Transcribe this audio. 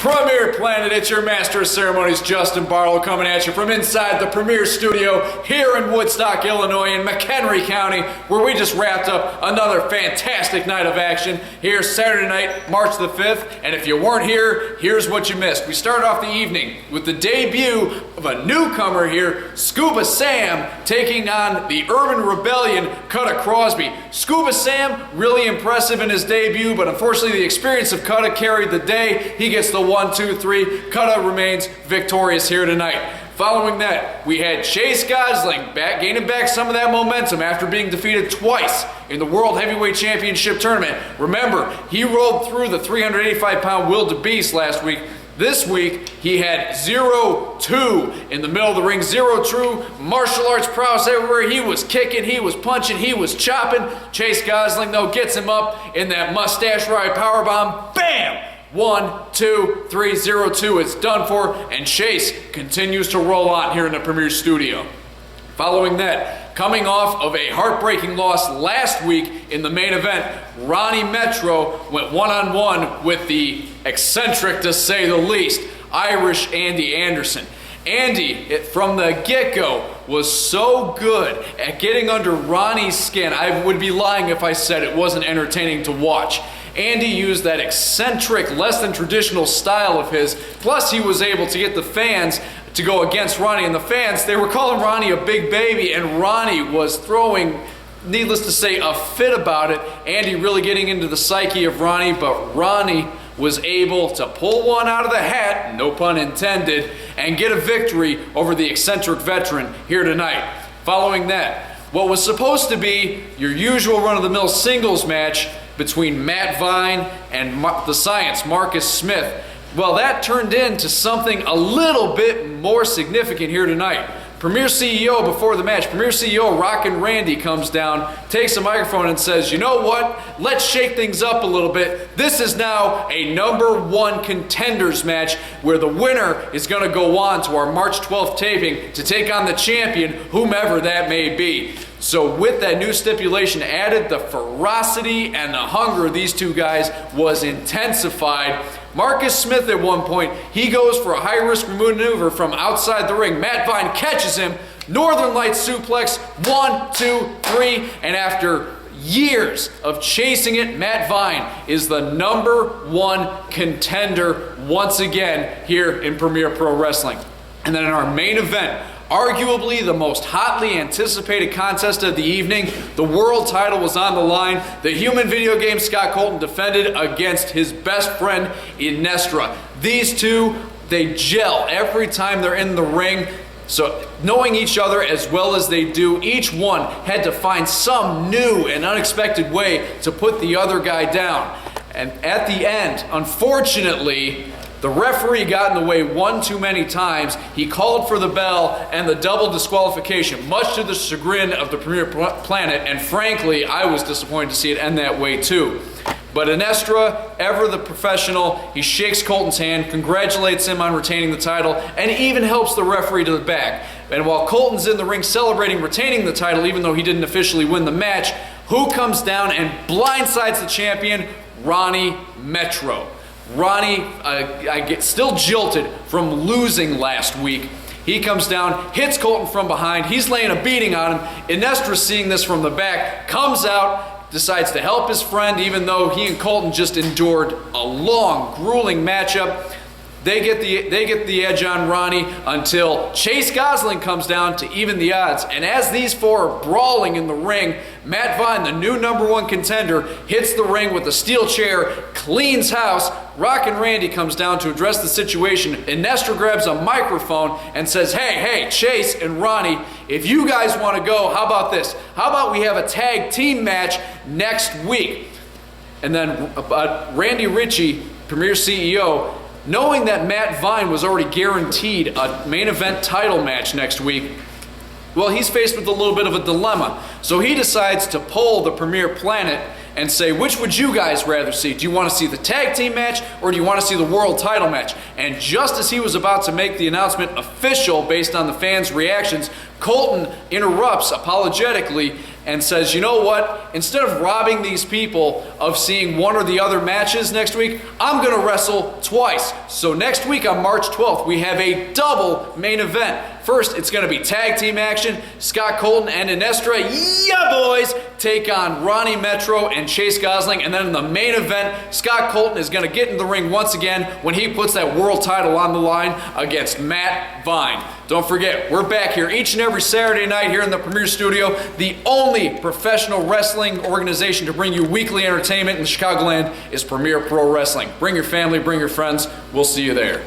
Premier Planet, it's your master of ceremonies, Justin Barlow, coming at you from inside the Premier Studio here in Woodstock, Illinois, in McHenry County, where we just wrapped up another fantastic night of action here Saturday night, March the 5th. And if you weren't here, here's what you missed. We started off the evening with the debut of a newcomer here, Scuba Sam, taking on the Urban Rebellion, Cutta Crosby. Scuba Sam, really impressive in his debut, but unfortunately the experience of Cutta carried the day. He gets the 1, 2, 3. Cutta remains victorious here tonight. Following that, we had Chase Gosling gaining back some of that momentum after being defeated twice in the World Heavyweight Championship Tournament. Remember, he rolled through the 385-pound wildebeest last week. This week, he had 0-2 in the middle of the ring, 0 true martial arts prowess everywhere. He was kicking, he was punching, he was chopping. Chase Gosling, though, gets him up in that mustache ride powerbomb. Bam! 1, 2, 3, 0-2. It's done for, and Chase continues to roll on here in the Premier Studio. Following that, coming off of a heartbreaking loss last week in the main event, Ronnie Metro went one-on-one with the eccentric, to say the least, Irish Andy Anderson. Andy, from the get-go, was so good at getting under Ronnie's skin. I would be lying if I said it wasn't entertaining to watch. Andy used that eccentric, less than traditional style of his, plus he was able to get the fans to go against Ronnie. And the fans, they were calling Ronnie a big baby, and Ronnie was throwing, needless to say, a fit about it. Andy really getting into the psyche of Ronnie, but Ronnie was able to pull one out of the hat, no pun intended, and get a victory over the eccentric veteran here tonight. Following that, what was supposed to be your usual run-of-the-mill singles match between Matt Vine and the Science, Marcus Smith, well, that turned into something a little bit more significant here tonight. Premier CEO, before the match, Premier CEO Rockin' Randy comes down, takes a microphone and says, you know what, let's shake things up a little bit. This is now a #1 contenders match where the winner is going to go on to our March 12th taping to take on the champion, whomever that may be. So with that new stipulation added, the ferocity and the hunger of these two guys was intensified. Marcus Smith at one point, he goes for a high-risk maneuver from outside the ring. Matt Vine catches him, Northern Lights suplex, 1, 2, 3, and after years of chasing it, Matt Vine is the #1 contender once again here in Premier Pro Wrestling. And then in our main event, arguably the most hotly anticipated contest of the evening, the world title was on the line. The human video game Scott Colton defended against his best friend Inestra. These two, they gel every time they're in the ring. So knowing each other as well as they do, each one had to find some new and unexpected way to put the other guy down. And at the end, unfortunately, the referee got in the way one too many times. He called for the bell and the double disqualification, much to the chagrin of the Premier Planet, and frankly, I was disappointed to see it end that way too. But Inestra, ever the professional, he shakes Colton's hand, congratulates him on retaining the title, and even helps the referee to the back. And while Colton's in the ring celebrating retaining the title, even though he didn't officially win the match, who comes down and blindsides the champion? Ronnie Metro. Ronnie, I get still jilted from losing last week. He comes down, hits Colton from behind. He's laying a beating on him. Inestra, seeing this from the back, comes out, decides to help his friend, even though he and Colton just endured a long, grueling matchup. They get the edge on Ronnie until Chase Gosling comes down to even the odds. And as these four are brawling in the ring, Matt Vine, the new #1 contender, hits the ring with a steel chair, cleans house. Rockin' Randy comes down to address the situation. Inestra grabs a microphone and says, hey, Chase and Ronnie, if you guys want to go, how about this? How about we have a tag team match next week? And then Randy Ritchie, Premier CEO, knowing that Matt Vine was already guaranteed a main event title match next week, well, he's faced with a little bit of a dilemma. So he decides to poll the Premier Planet and say, which would you guys rather see? Do you want to see the tag team match or do you want to see the world title match? And just as he was about to make the announcement official based on the fans' reactions, Colton interrupts apologetically and says, you know what, instead of robbing these people of seeing one or the other matches next week, I'm going to wrestle twice. So next week on March 12th, we have a double main event. First, it's going to be tag team action. Scott Colton and Inestra, yeah boys, take on Ronnie Metro and Chase Gosling. And then in the main event, Scott Colton is going to get in the ring once again when he puts that world title on the line against Matt Vine. Don't forget, we're back here each and every Saturday night here in the Premier Studio, the only professional wrestling organization to bring you weekly entertainment in Chicagoland is Premier Pro Wrestling. Bring your family, bring your friends. We'll see you there.